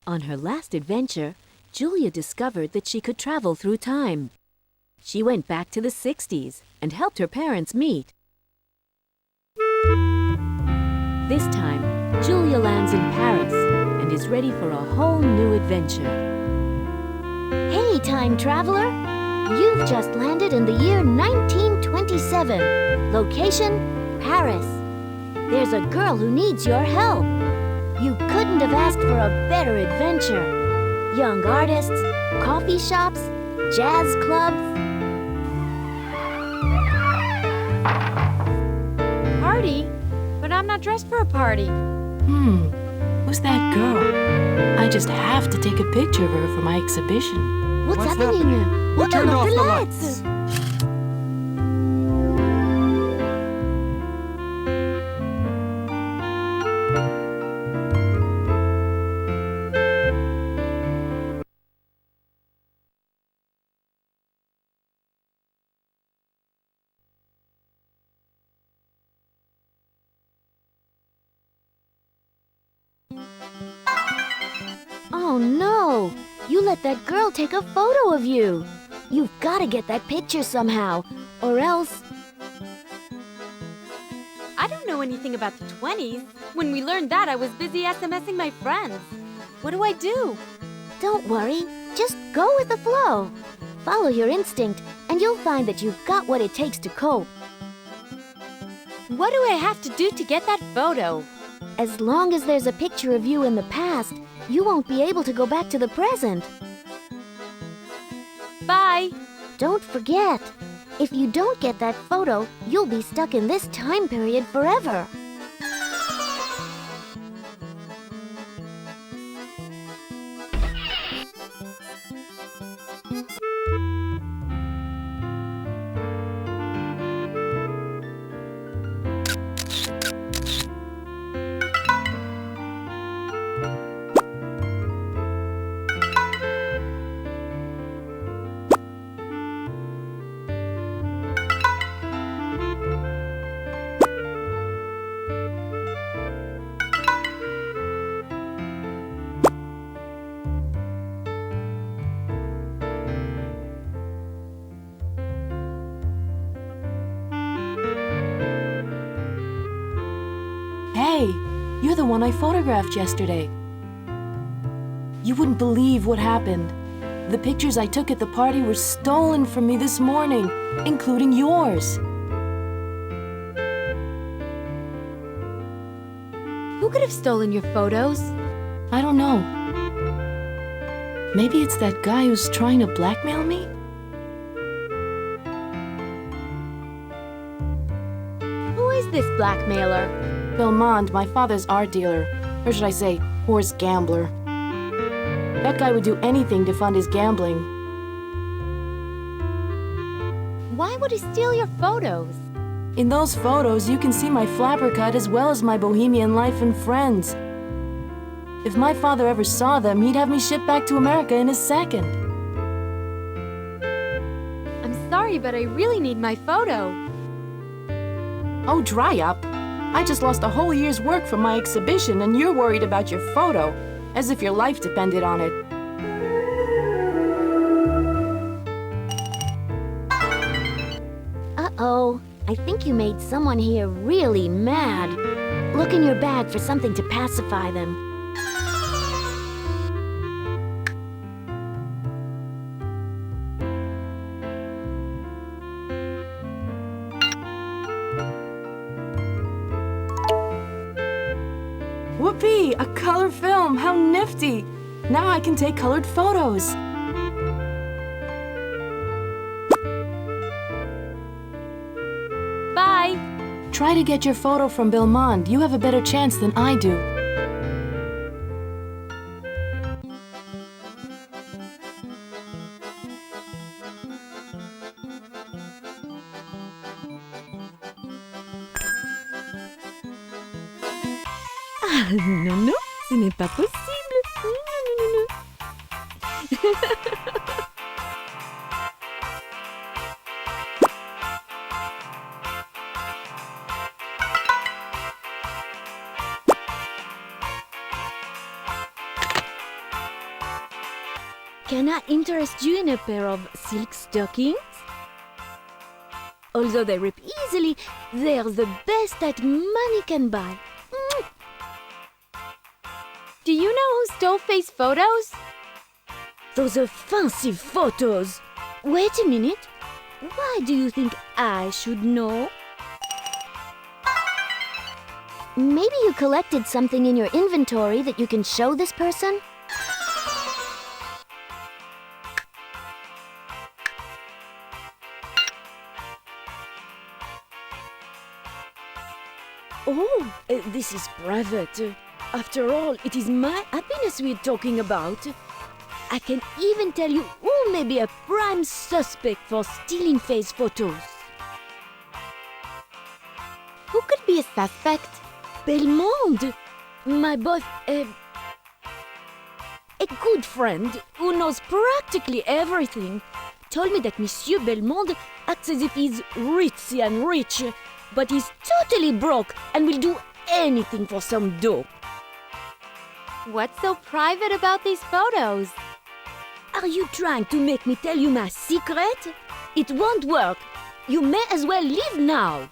On her last adventure, Julia discovered that she could travel through time. She went back to the 60s and helped her parents meet. This time, Julia lands in Paris and is ready for a whole new adventure. Hey, time traveler! You've just landed in the year 1927. Location, Paris. There's a girl who needs your help. You couldn't have asked for a better adventure. Young artists, coffee shops, jazz clubs. Party? But I'm not dressed for a party. Who's that girl? I just have to take a picture of her for my exhibition. What's happening? Who turned off the lights? Oh no! You let that girl take a photo of you. You've got to get that picture somehow, or else... I don't know anything about the 20s. When we learned that, I was busy SMSing my friends. What do I do? Don't worry, just go with the flow. Follow your instinct, and you'll find that you've got what it takes to cope. What do I have to do to get that photo? As long as there's a picture of you in the past, you won't be able to go back to the present. Bye! Don't forget, if you don't get that photo, you'll be stuck in this time period forever. Hey, you're the one I photographed yesterday. You wouldn't believe what happened. The pictures I took at the party were stolen from me this morning, including yours. Who could have stolen your photos? I don't know. Maybe it's that guy who's trying to blackmail me? Who is this blackmailer? Belmont, my father's art dealer. Or should I say, horse gambler. That guy would do anything to fund his gambling. Why would he steal your photos? In those photos, you can see my flapper cut as well as my bohemian life and friends. If my father ever saw them, he'd have me shipped back to America in a second. I'm sorry, but I really need my photo. Oh, dry up. I just lost a whole year's work from my exhibition, and you're worried about your photo, as if your life depended on it. Uh-oh, I think you made someone here really mad. Look in your bag for something to pacify them. Whoopee! A color film! How nifty! Now I can take colored photos. Bye! Try to get your photo from Belmont. You have a better chance than I do. Ah, non, non, ce n'est pas possible. Non, non, non, non. Can I interest you in a pair of silk stockings? Although they rip easily, they're the best that money can buy. Do you know who stole Faye's photos? Those are fancy photos. Wait a minute. Why do you think I should know? Maybe you collected something in your inventory that you can show this person? Oh, this is private. After all, it is my happiness we're talking about. I can even tell you who may be a prime suspect for stealing Faye's photos. Who could be a suspect? Belmond, my boy, a good friend who knows practically everything, told me that Monsieur Belmond acts as if he's ritzy and rich, but he's totally broke and will do anything for some dough. What's so private about these photos? Are you trying to make me tell you my secret? It won't work. You may as well leave now.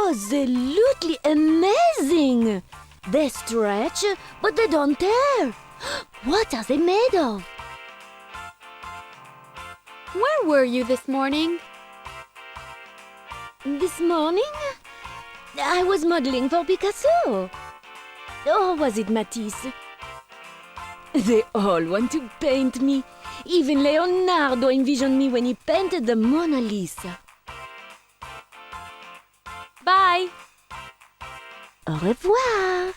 Absolutely amazing! They stretch, but they don't tear. What are they made of? Where were you this morning? This morning, I was modeling for Picasso. Or was it Matisse? They all want to paint me. Even Leonardo envisioned me when he painted the Mona Lisa. Bye! Au revoir!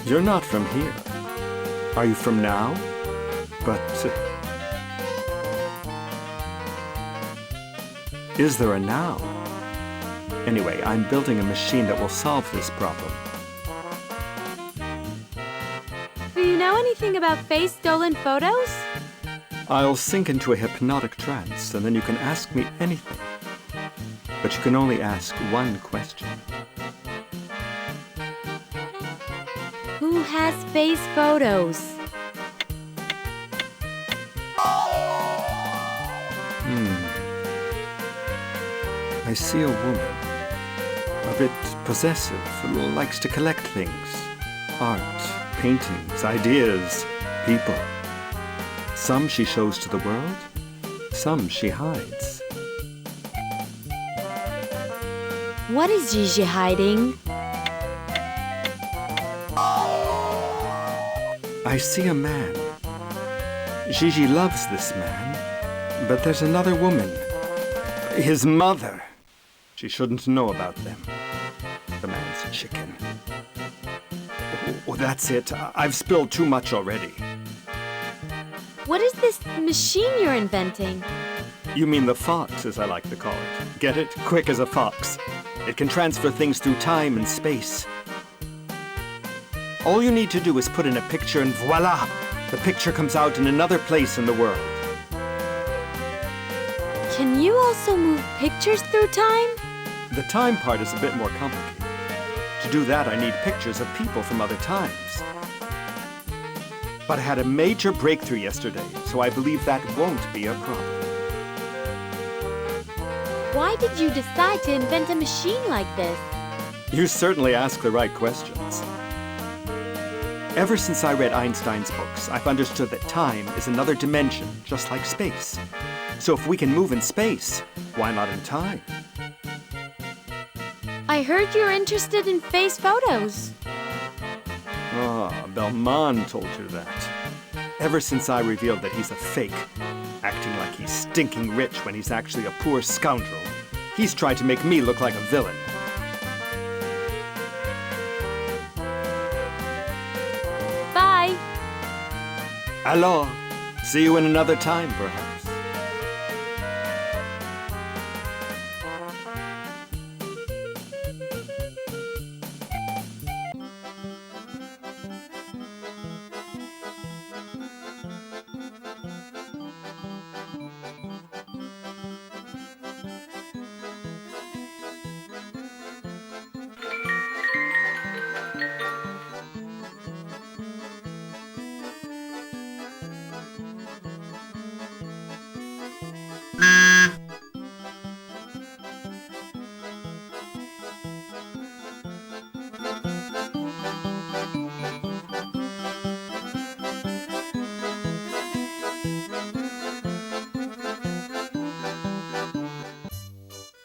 You're not from here. Are you from now? But... is there a now? Anyway, I'm building a machine that will solve this problem. Do you know anything about Faye's stolen photos? I'll sink into a hypnotic trance, and then you can ask me anything. But you can only ask one question. Who has Faye's photos? I see a woman. A bit possessive, likes to collect things. Art, paintings, ideas, people. Some she shows to the world, some she hides. What is Gigi hiding? I see a man. Gigi loves this man, but there's another woman. His mother. She shouldn't know about them. The man's a chicken. Oh, that's it. I've spilled too much already. What is this machine you're inventing? You mean the fox, as I like to call it. Get it? Quick as a fox. It can transfer things through time and space. All you need to do is put in a picture and voila! The picture comes out in another place in the world. Can you also move pictures through time? The time part is a bit more complicated. To do that, I need pictures of people from other times. But I had a major breakthrough yesterday, so I believe that won't be a problem. Why did you decide to invent a machine like this? You certainly ask the right questions. Ever since I read Einstein's books, I've understood that time is another dimension, just like space. So if we can move in space, why not in time? I heard you're interested in face photos. Ah, Belmont told you that. Ever since I revealed that he's a fake, acting like he's stinking rich when he's actually a poor scoundrel, he's tried to make me look like a villain. Bye. Alors, see you in another time, perhaps.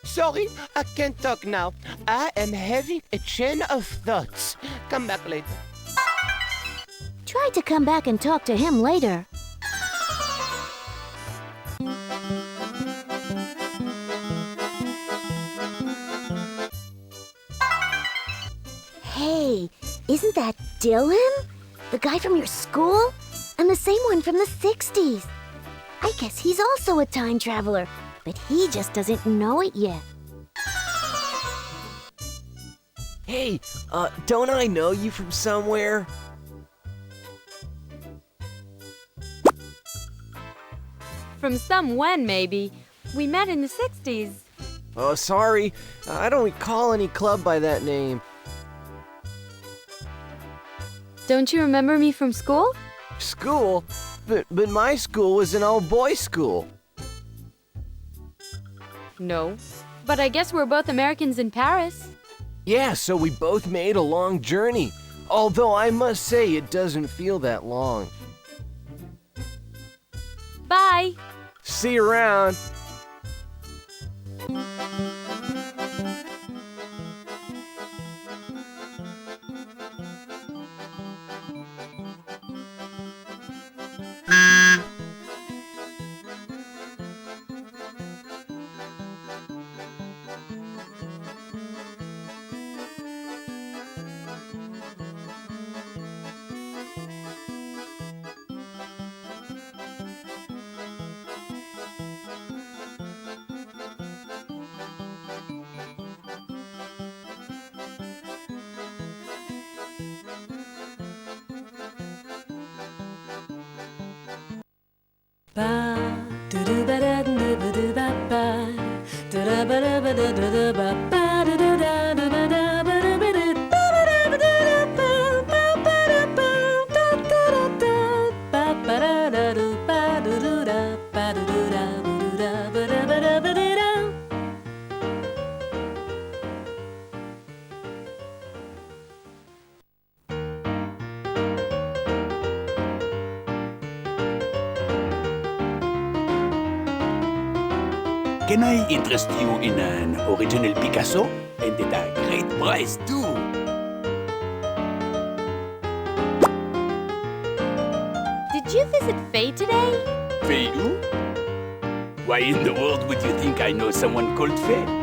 Sorry, I can't talk now. I am having a chain of thoughts. Come back later. Try to come back and talk to him later. Hey, isn't that Dylan? The guy from your school? And the same one from the 60s. I guess he's also a time traveler, but he just doesn't know it yet. Hey, don't I know you from somewhere? From some when, maybe. We met in the 60s. Oh, sorry. I don't recall any club by that name. Don't you remember me from school? School? But my school was an all-boys school. No. But I guess we're both Americans in Paris. Yeah, so we both made a long journey. Although I must say it doesn't feel that long. Bye. See you around. Can I interest you in an original Picasso? And at a great price, too. Did you visit Faye today? Faye who? Why in the world would you think I know someone called Faye?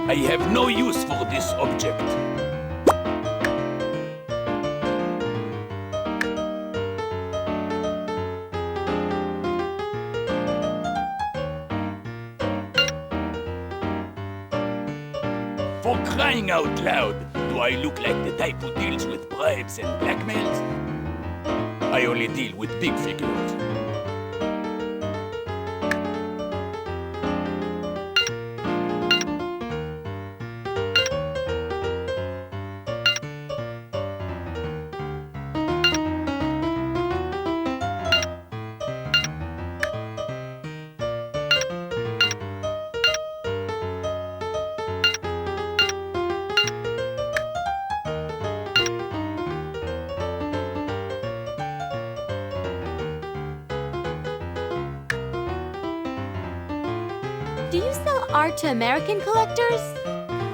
I have no use for this object. For crying out loud, Do I look like the type who deals with bribes and blackmails? I only deal with big figures. Do you sell art to American collectors?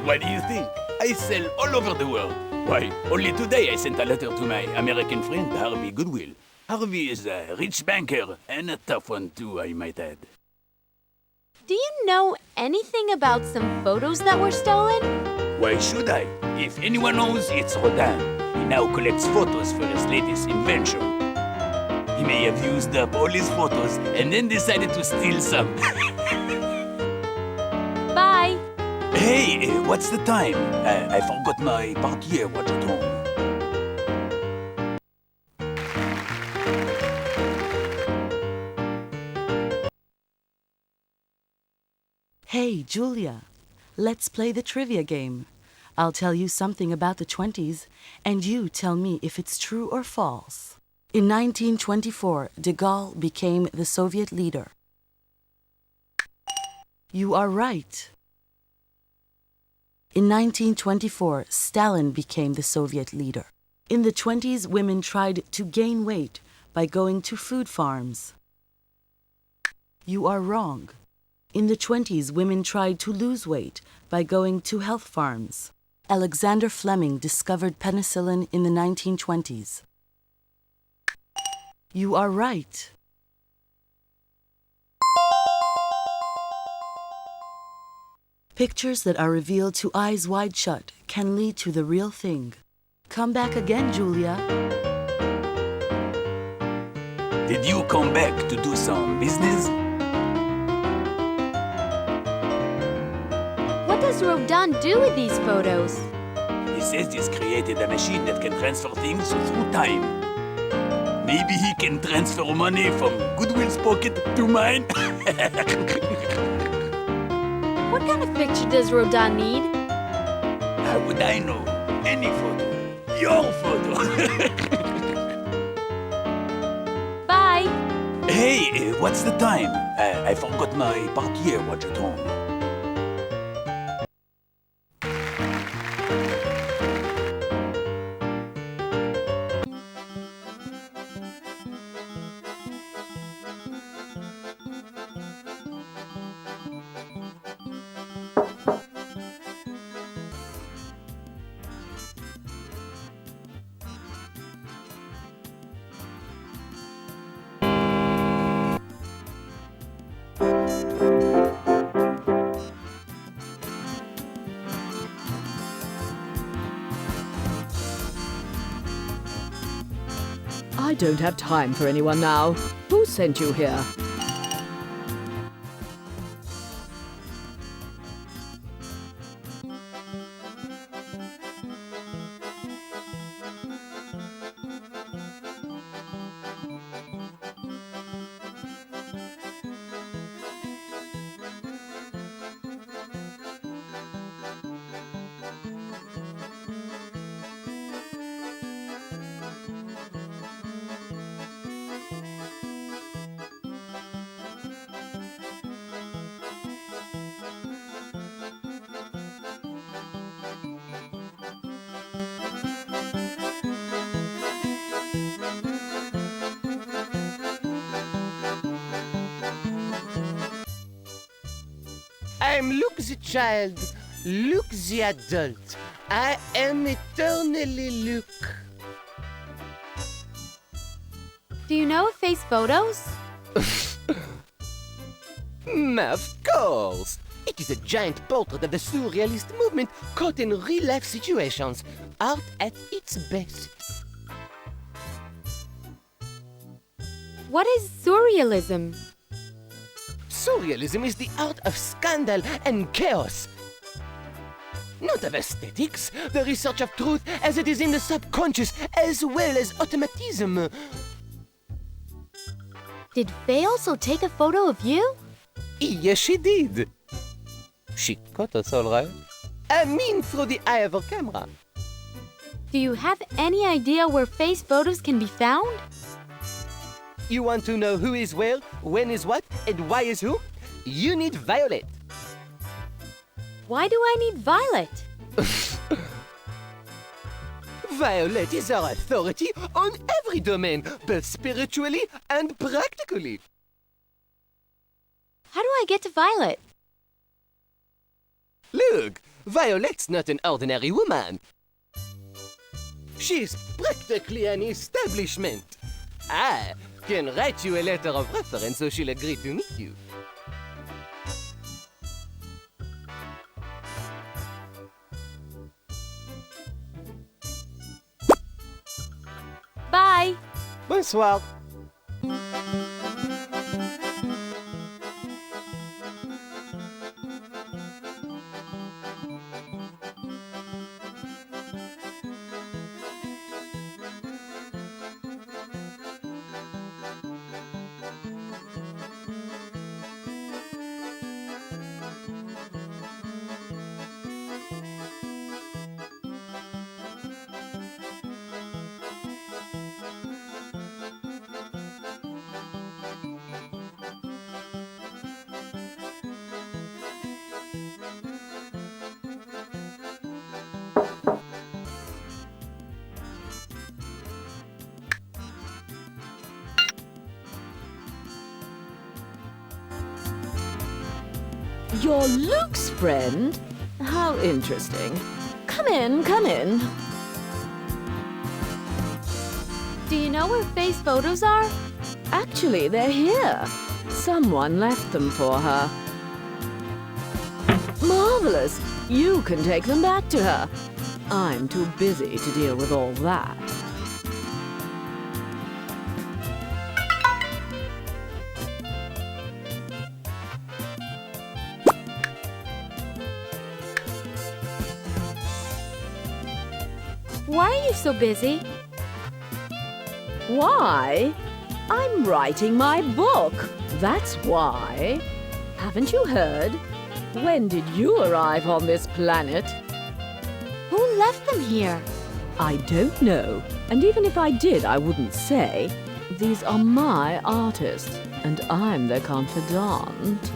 What do you think? I sell all over the world. Why, only today I sent a letter to my American friend, Harvey Goodwill. Harvey is a rich banker, and a tough one too, I might add. Do you know anything about some photos that were stolen? Why should I? If anyone knows, it's Rodin. He now collects photos for his latest invention. He may have used up all his photos and then decided to steal some. Bye! Hey, what's the time? I forgot my portiere watch at home. Hey, Julia. Let's play the trivia game. I'll tell you something about the 20s, and you tell me if it's true or false. In 1924, de Gaulle became the Soviet leader. You are right. In 1924, Stalin became the Soviet leader. In the 20s, women tried to gain weight by going to food farms. You are wrong. In the 20s, women tried to lose weight by going to health farms. Alexander Fleming discovered penicillin in the 1920s. You are right. Pictures that are revealed to eyes wide shut can lead to the real thing. Come back again, Julia. Did you come back to do some business? What does Rodin do with these photos? He says he's created a machine that can transfer things through time. Maybe he can transfer money from Goodwill's pocket to mine. What kind of picture does Rodin need? How would I know? Any photo. Your photo. Bye! Hey, what's the time? I forgot my portiere watch at home. I don't have time for anyone now. Who sent you here? I'm Luke the child, Luke the adult. I am eternally Luke. Do you know face photos? Of course. It is a giant portrait of the surrealist movement caught in real-life situations. Art at its best. What is surrealism? Surrealism is the art of scandal and chaos. Not of aesthetics, the research of truth as it is in the subconscious, as well as automatism. Did Faye also take a photo of you? Yes, she did. She caught us all right. I mean, through the eye of her camera. Do you have any idea where Faye's photos can be found? You want to know who is where, when is what, and why is who? You need Violet. Why do I need Violet? Violet is our authority on every domain, both spiritually and practically. How do I get to Violet? Look, Violet's not an ordinary woman. She's practically an establishment. I can write you a letter of reference so she'll agree to meet you. Bye! Bonsoir. You're Luke's friend? How interesting. Come in, come in. Do you know where Faye's photos are? Actually, they're here. Someone left them for her. Marvelous! You can take them back to her. I'm too busy to deal with all that. Why are you so busy? Why? I'm writing my book. That's why. Haven't you heard? When did you arrive on this planet? Who left them here? I don't know. And even if I did, I wouldn't say. These are my artists, and I'm their confidant.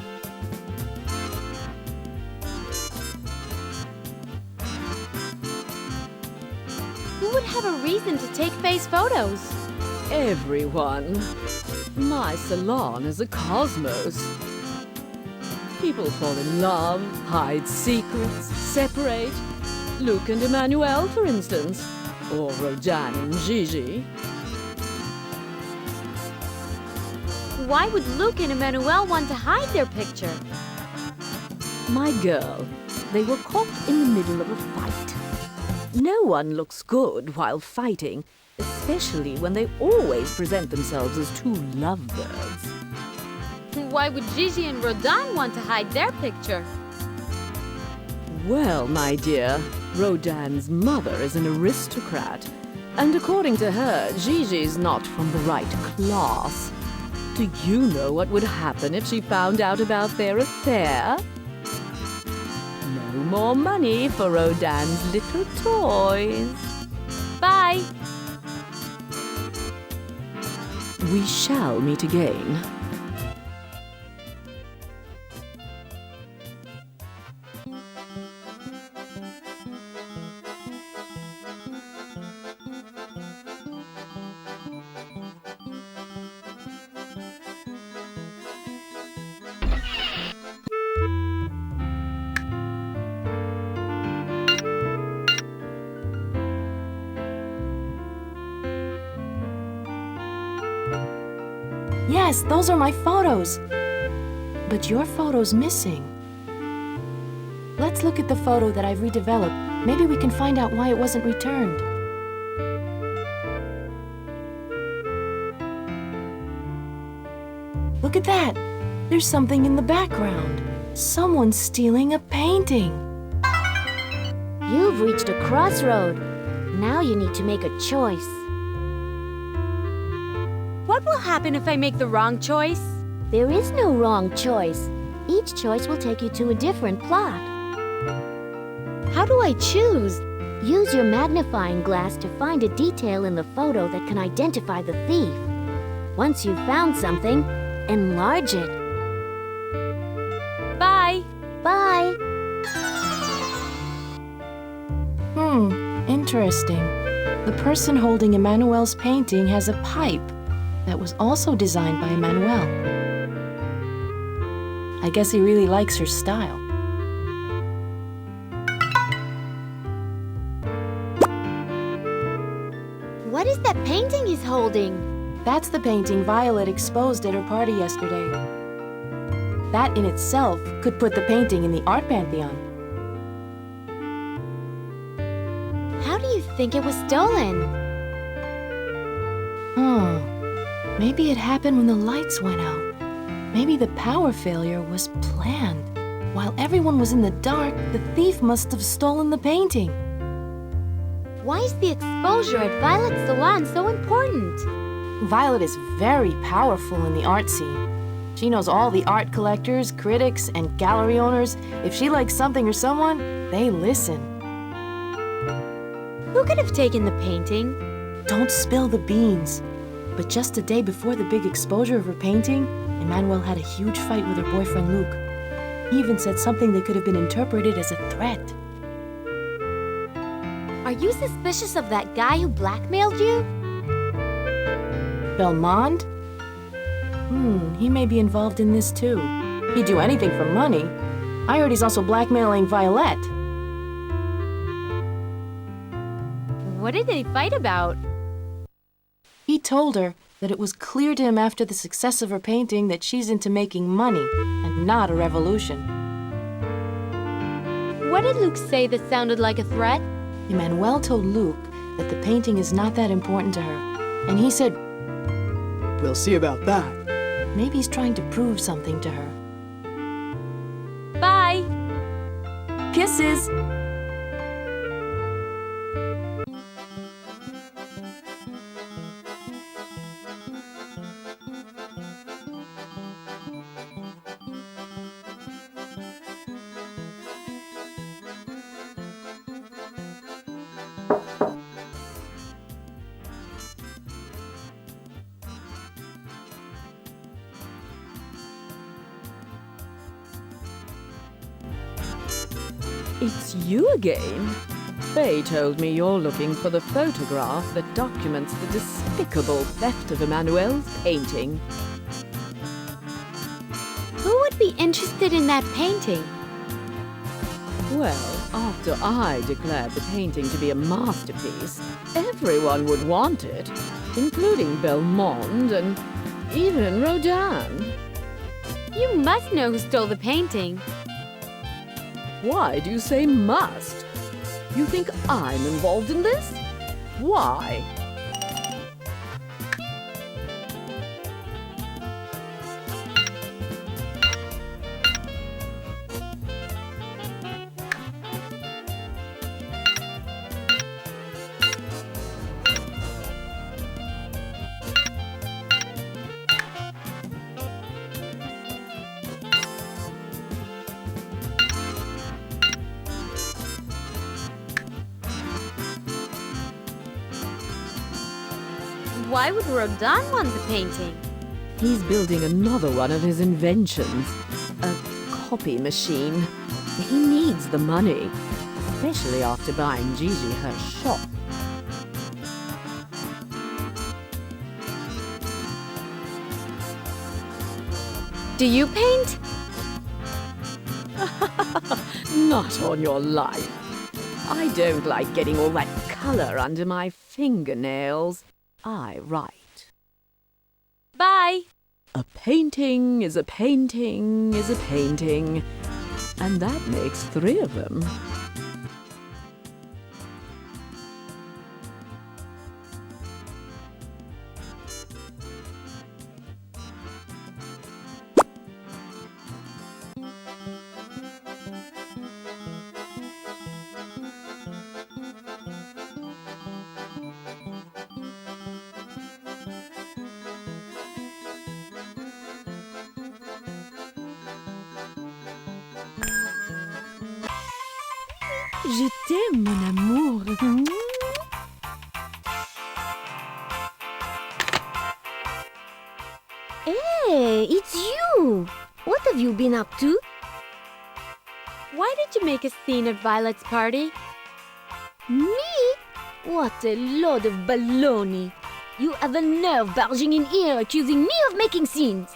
Who would have a reason to take Faye's photos? Everyone. My salon is a cosmos. People fall in love, hide secrets, separate. Luke and Emmanuel, for instance. Or Rodan and Gigi. Why would Luke and Emmanuel want to hide their picture? My girl, they were caught in the middle of a fight. No one looks good while fighting, especially when they always present themselves as two lovebirds. Why would Gigi and Rodan want to hide their picture? Well, my dear, Rodan's mother is an aristocrat, and according to her, Gigi's not from the right class. Do you know what would happen if she found out about their affair? No more money for Rodan's little toys. Bye! We shall meet again. Yes, those are my photos. But your photo's missing. Let's look at the photo that I've redeveloped. Maybe we can find out why it wasn't returned. Look at that. There's something in the background. Someone's stealing a painting. You've reached a crossroad. Now you need to make a choice. What will happen if I make the wrong choice? There is no wrong choice. Each choice will take you to a different plot. How do I choose? Use your magnifying glass to find a detail in the photo that can identify the thief. Once you've found something, enlarge it. Bye. Bye. Interesting. The person holding Emmanuel's painting has a pipe that was also designed by Emmanuel. I guess he really likes her style. What is that painting he's holding? That's the painting Violet exposed at her party yesterday. That in itself could put the painting in the art pantheon. How do you think it was stolen? Maybe it happened when the lights went out. Maybe the power failure was planned. While everyone was in the dark, the thief must have stolen the painting. Why is the exposure at Violet's salon so important? Violet is very powerful in the art scene. She knows all the art collectors, critics, and gallery owners. If she likes something or someone, they listen. Who could have taken the painting? Don't spill the beans. But just a day before the big exposure of her painting, Emmanuel had a huge fight with her boyfriend Luke. He even said something that could have been interpreted as a threat. Are you suspicious of that guy who blackmailed you? Belmont? He may be involved in this too. He'd do anything for money. I heard he's also blackmailing Violet. What did they fight about? He told her that it was clear to him after the success of her painting that she's into making money and not a revolution. What did Luke say that sounded like a threat? Emmanuel told Luke that the painting is not that important to her, and he said, "We'll see about that." Maybe he's trying to prove something to her. Bye. Kisses! It's you again. Faye told me you're looking for the photograph that documents the despicable theft of Emmanuel's painting. Who would be interested in that painting? Well, after I declared the painting to be a masterpiece, everyone would want it, including Belmont and even Rodin. You must know who stole the painting. Why do you say must? You think I'm involved in this? Why? Why would Rodin want the painting? He's building another one of his inventions, a copy machine. He needs the money, especially after buying Gigi her shop. Do you paint? Not on your life. I don't like getting all that color under my fingernails. I write. Bye. A painting is a painting is a painting, and that makes 3 of them. Je t'aime, mon amour. Hey, it's you! What have you been up to? Why did you make a scene at Violet's party? Me? What a load of baloney. You have a nerve barging in here accusing me of making scenes.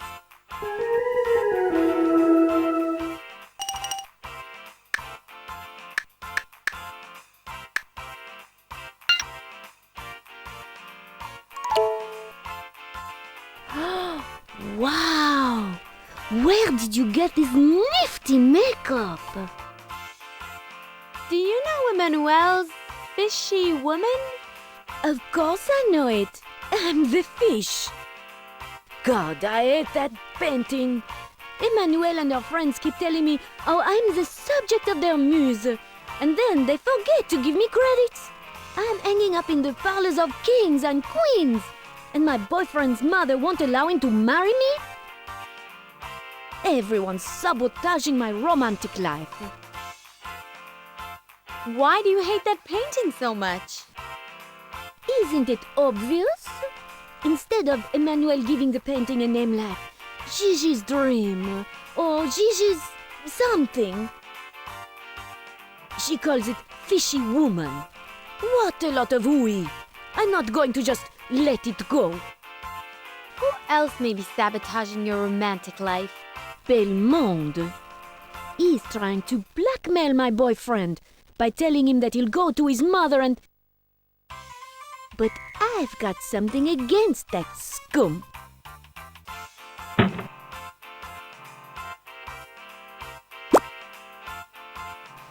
Wow! Where did you get this nifty makeup? Do you know Emmanuel's fishy woman? Of course I know it. I'm the fish. God, I hate that painting. Emmanuel and her friends keep telling me how I'm the subject of their muse. And then they forget to give me credits. I'm hanging up in the parlors of kings and queens. And my boyfriend's mother won't allow him to marry me? Everyone's sabotaging my romantic life. Why do you hate that painting so much? Isn't it obvious? Instead of Emmanuel giving the painting a name like Gigi's Dream or Gigi's something, she calls it Fishy Woman. What a lot of ooey! I'm not going to just let it go. Who else may be sabotaging your romantic life? Belmonde. He's trying to blackmail my boyfriend by telling him that he'll go to his mother and... But I've got something against that scum.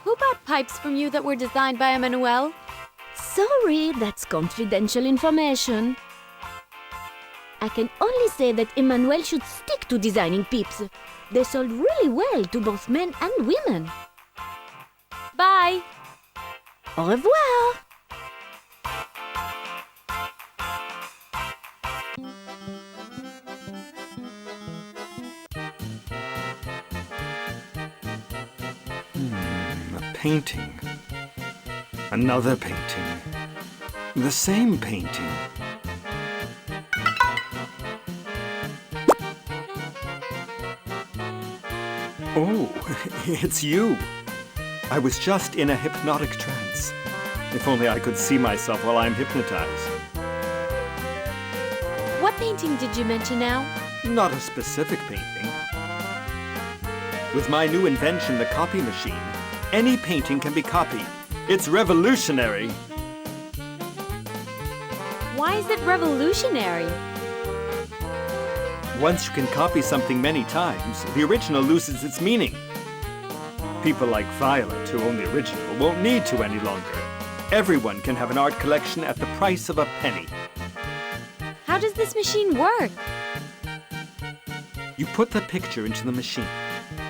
Who bought pipes from you that were designed by Emmanuel? Sorry, that's confidential information. I can only say that Emmanuel should stick to designing peeps. They sold really well to both men and women. Bye! Au revoir! A painting. Another painting. The same painting. Oh, it's you. I was just in a hypnotic trance. If only I could see myself while I'm hypnotized. What painting did you mention now? Not a specific painting. With my new invention, the copy machine, any painting can be copied. It's revolutionary. Why is it revolutionary? Once you can copy something many times, the original loses its meaning. People like Violet, who own the original, won't need to any longer. Everyone can have an art collection at the price of a penny. How does this machine work? You put the picture into the machine.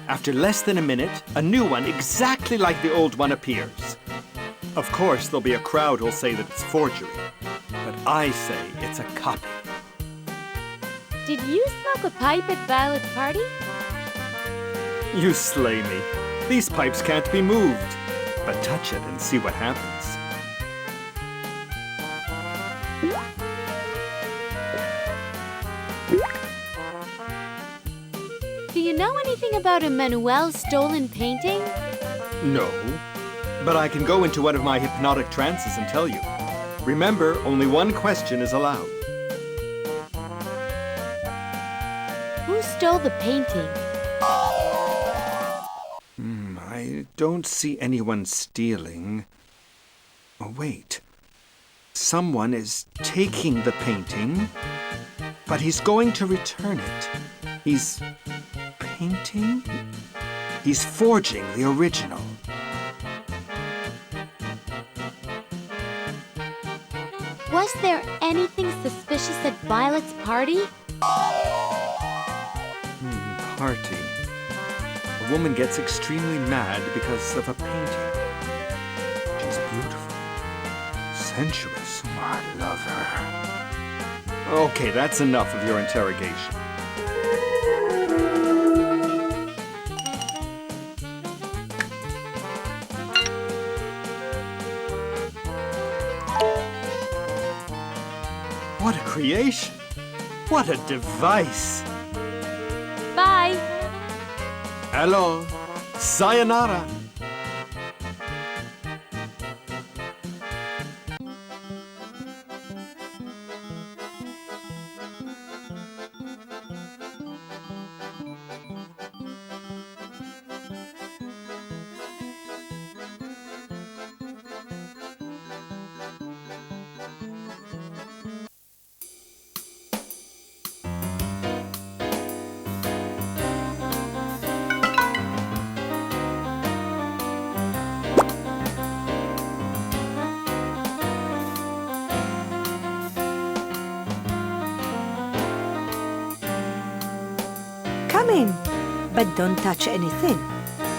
After less than a minute, a new one exactly like the old one appears. Of course, there'll be a crowd who'll say that it's forgery, but I say it's a copy. Did you smoke a pipe at Violet's party? You slay me. These pipes can't be moved. But touch it and see what happens. Do you know anything about Emmanuel's stolen painting? No, but I can go into one of my hypnotic trances and tell you. Remember, only one question is allowed. Who stole the painting? I don't see anyone stealing. Oh, wait. Someone is taking the painting, but he's going to return it. He's painting? He's forging the original. Was there anything suspicious at Violet's party? Party. A woman gets extremely mad because of a painting. She's beautiful. Sensuous. Oh, I love her. Okay, that's enough of your interrogation. creation. What a device. Bye. Hello. Sayonara. Come in, but don't touch anything.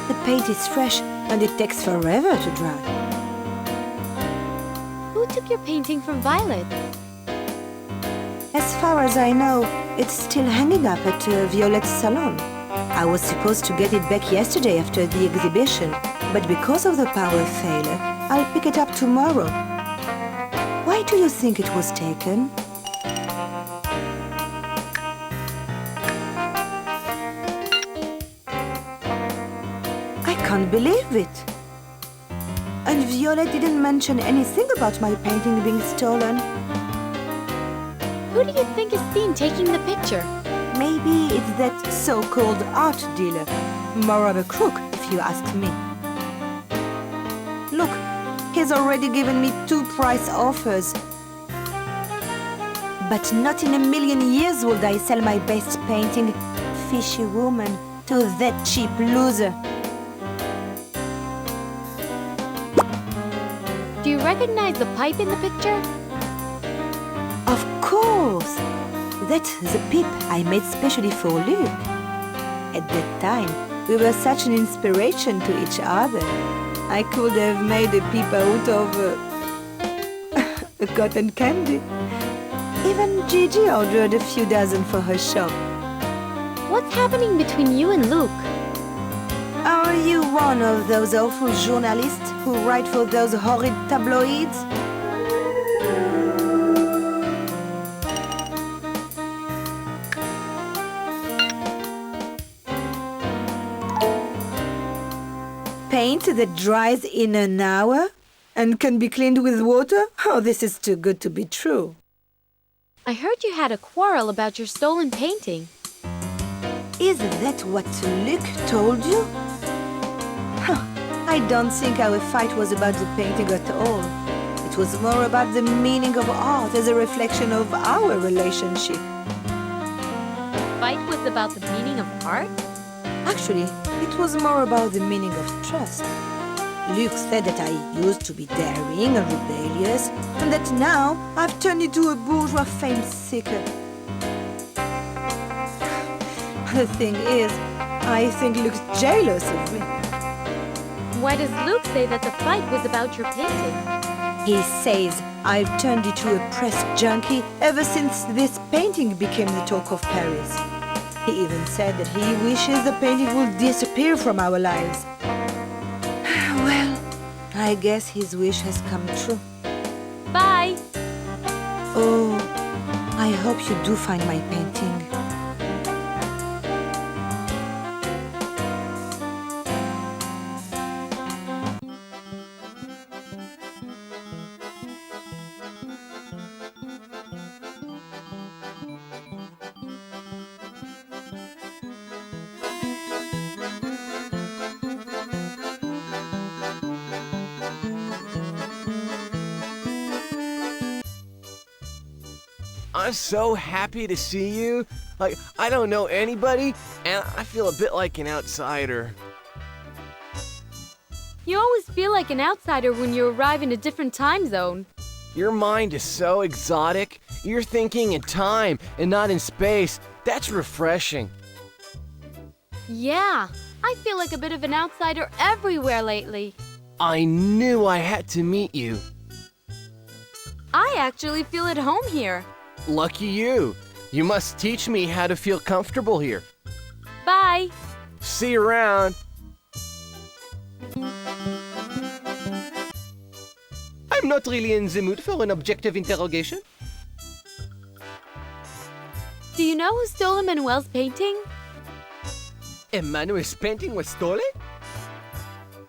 The paint is fresh and it takes forever to dry. Who took your painting from Violet? As far as I know, it's still hanging up at Violet's salon. I was supposed to get it back yesterday after the exhibition, but because of the power failure, I'll pick it up tomorrow. Why do you think it was taken? I can't believe it. And Violet didn't mention anything about my painting being stolen. Who do you think is seen taking the picture? Maybe it's that so-called art dealer. More of a crook, if you ask me. Look, he's already given me 2 price offers. But not in a million years would I sell my best painting, Fishy Woman, to that cheap loser. Do you recognize the pipe in the picture? Of course! That's the pipe I made specially for Luke. At that time, we were such an inspiration to each other. I could have made a pipe out of a cotton candy. Even Gigi ordered a few dozen for her shop. What's happening between you and Luke? Are you one of those awful journalists who write for those horrid tabloids? Paint that dries in an hour and can be cleaned with water? Oh, this is too good to be true. I heard you had a quarrel about your stolen painting. Is that what Luke told you? I don't think our fight was about the painting at all. It was more about the meaning of art as a reflection of our relationship. The fight was about the meaning of art? Actually, it was more about the meaning of trust. Luke said that I used to be daring and rebellious, and that now I've turned into a bourgeois fame seeker. The thing is, I think Luke's jealous of me. Why does Luke say that the fight was about your painting? He says I've turned into a press junkie ever since this painting became the talk of Paris. He even said that he wishes the painting will disappear from our lives. Well, I guess his wish has come true. Bye! Oh, I hope you do find my painting. I'm so happy to see you. Like, I don't know anybody, and I feel a bit like an outsider. You always feel like an outsider when you arrive in a different time zone. Your mind is so exotic. You're thinking in time and not in space. That's refreshing. Yeah, I feel like a bit of an outsider everywhere lately. I knew I had to meet you. I actually feel at home here. Lucky you. You must teach me how to feel comfortable here. Bye. See you around. I'm not really in the mood for an objective interrogation. Do you know who stole Emmanuel's painting? Emmanuel's painting was stolen?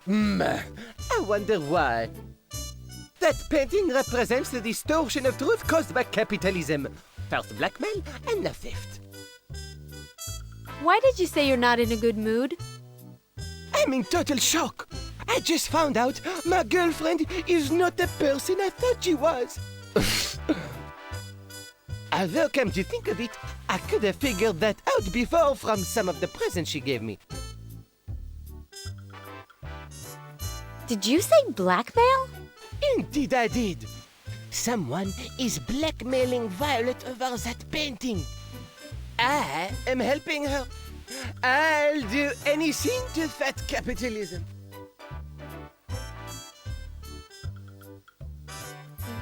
I wonder why. That painting represents the distortion of truth caused by capitalism. First blackmail and now theft. Why did you say you're not in a good mood? I'm in total shock. I just found out my girlfriend is not the person I thought she was. Although, come to think of it, I could have figured that out before from some of the presents she gave me. Did you say blackmail? Indeed I did. Someone is blackmailing Violet over that painting. I am helping her. I'll do anything to fight capitalism.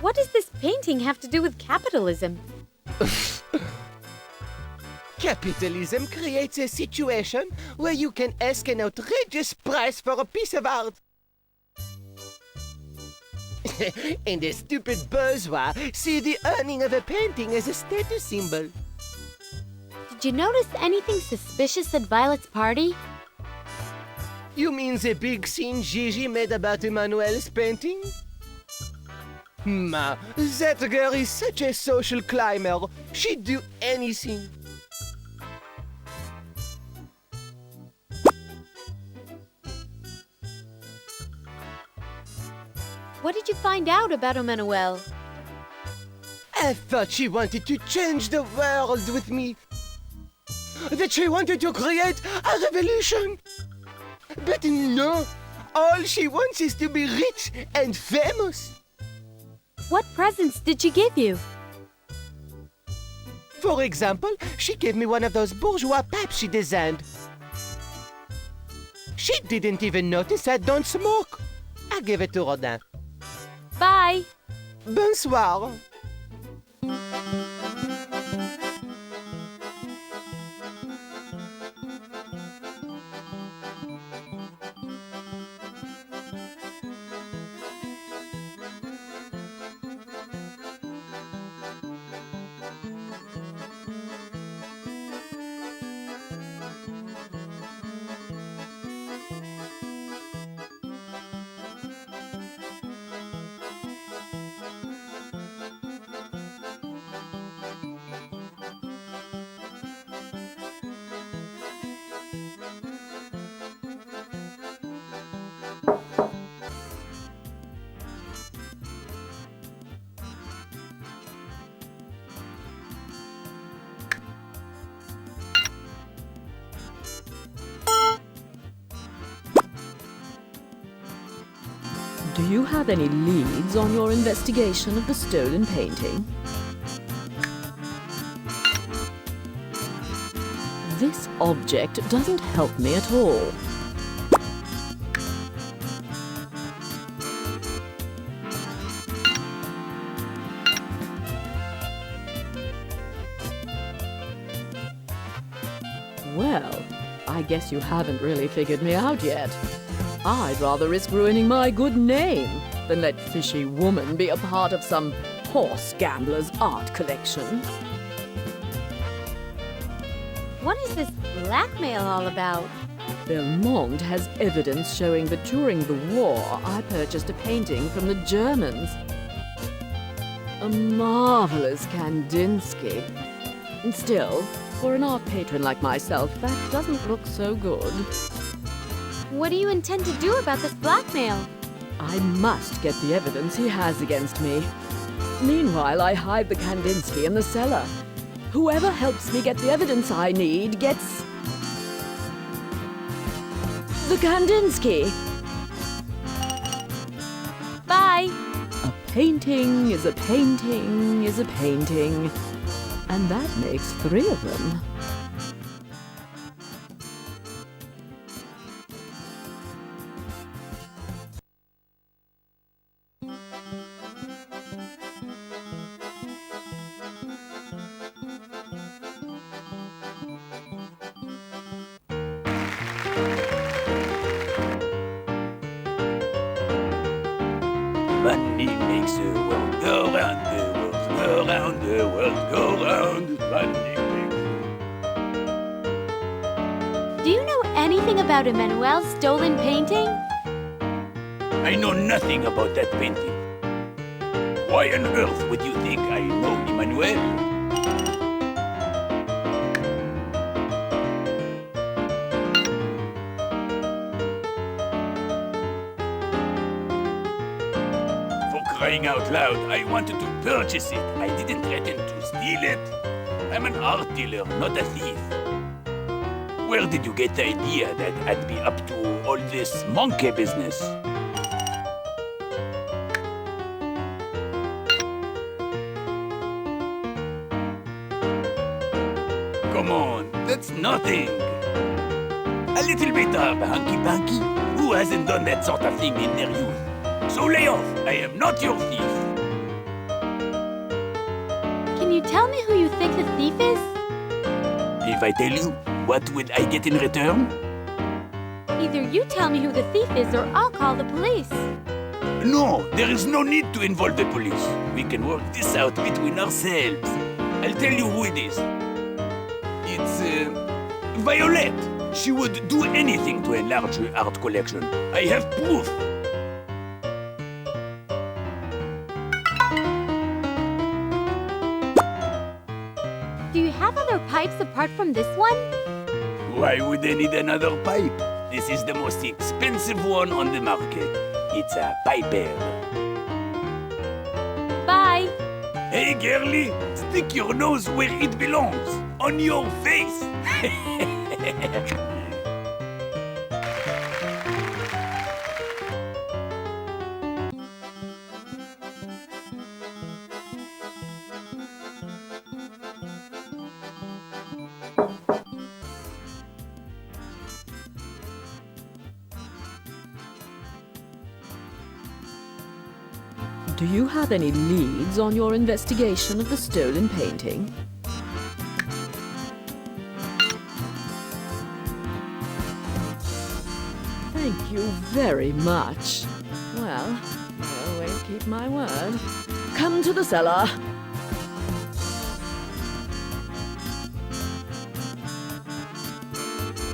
What does this painting have to do with capitalism? Capitalism creates a situation where you can ask an outrageous price for a piece of art. And the stupid bourgeois see the earning of a painting as a status symbol. Did you notice anything suspicious at Violet's party? You mean the big scene Gigi made about Emmanuel's painting? That girl is such a social climber. She'd do anything. What did you find out about Emmanuel? I thought she wanted to change the world with me. That she wanted to create a revolution. But no, all she wants is to be rich and famous. What presents did she give you? For example, she gave me one of those bourgeois pipes she designed. She didn't even notice I don't smoke. I gave it to Rodin. Bye. Bonsoir. Do you have any leads on your investigation of the stolen painting? This object doesn't help me at all. Well, I guess you haven't really figured me out yet. I'd rather risk ruining my good name than let fishy woman be a part of some horse gambler's art collection. What is this blackmail all about? Belmont has evidence showing that during the war I purchased a painting from the Germans. A marvelous Kandinsky. Still, for an art patron like myself, that doesn't look so good. What do you intend to do about this blackmail? I must get the evidence he has against me. Meanwhile, I hide the Kandinsky in the cellar. Whoever helps me get the evidence I need gets the Kandinsky. Bye. A painting is a painting is a painting. And that makes 3 of them. Money makes the world go round, the world go round, the world go round. Money makes anything about Emmanuel's stolen painting? I know nothing about that painting. Why on earth would you think I know Emmanuel? For crying out loud, I wanted to purchase it. I didn't threaten to steal it. I'm an art dealer, not a thief. Where did you get the idea that I'd be up to all this monkey business? Come on, that's nothing. A little bit of hanky-panky. Who hasn't done that sort of thing in their youth? So lay off. I am not your thief. Can you tell me who you think the thief is? If I tell you, what would I get in return? Either you tell me who the thief is or I'll call the police. No, there is no need to involve the police. We can work this out between ourselves. I'll tell you who it is. It's Violet. She would do anything to enlarge her art collection. I have proof. Do you have other pipes apart from this one? Why would they need another pipe? This is the most expensive one on the market. It's a piper. Bye. Hey, girlie, stick your nose where it belongs. On your face. Do you have any leads on your investigation of the stolen painting? Thank you very much. Well, I always keep my word. Come to the cellar.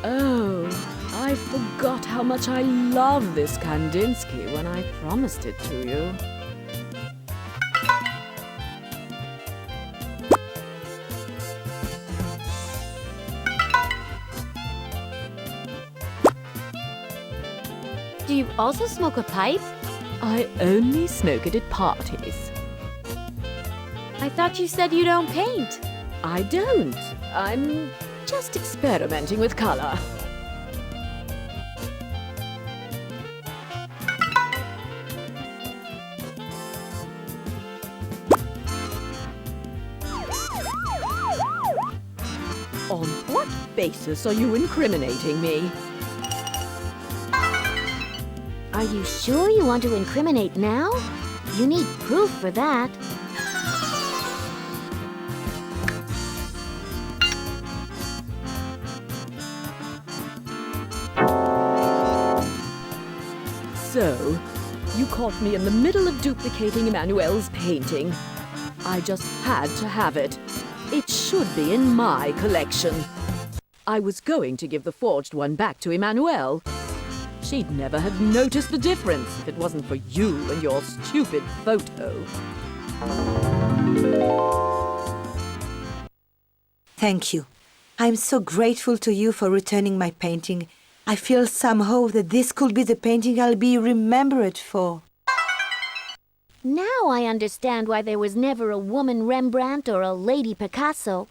Oh, I forgot how much I love this Kandinsky when I promised it to you. Do you also smoke a pipe? I only smoke it at parties. I thought you said you don't paint. I don't. I'm just experimenting with color. On what basis are you incriminating me? Are you sure you want to incriminate now? You need proof for that. So, you caught me in the middle of duplicating Emmanuel's painting. I just had to have it. It should be in my collection. I was going to give the forged one back to Emmanuel. She'd never have noticed the difference if it wasn't for you and your stupid photo. Thank you. I'm so grateful to you for returning my painting. I feel somehow that this could be the painting I'll be remembered for. Now I understand why there was never a woman Rembrandt or a lady Picasso.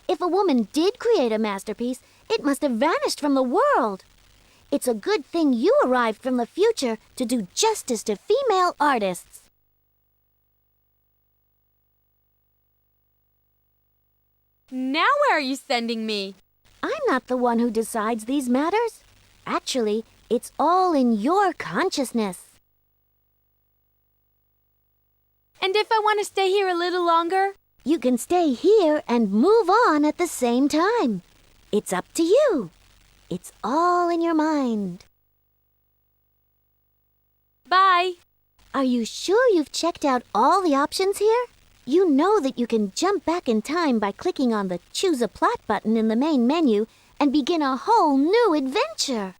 If a woman did create a masterpiece, it must have vanished from the world. It's a good thing you arrived from the future to do justice to female artists. Now where are you sending me? I'm not the one who decides these matters. Actually, it's all in your consciousness. And if I want to stay here a little longer? You can stay here and move on at the same time. It's up to you. It's all in your mind. Bye. Are you sure you've checked out all the options here? You know that you can jump back in time by clicking on the Choose a Plot button in the main menu and begin a whole new adventure.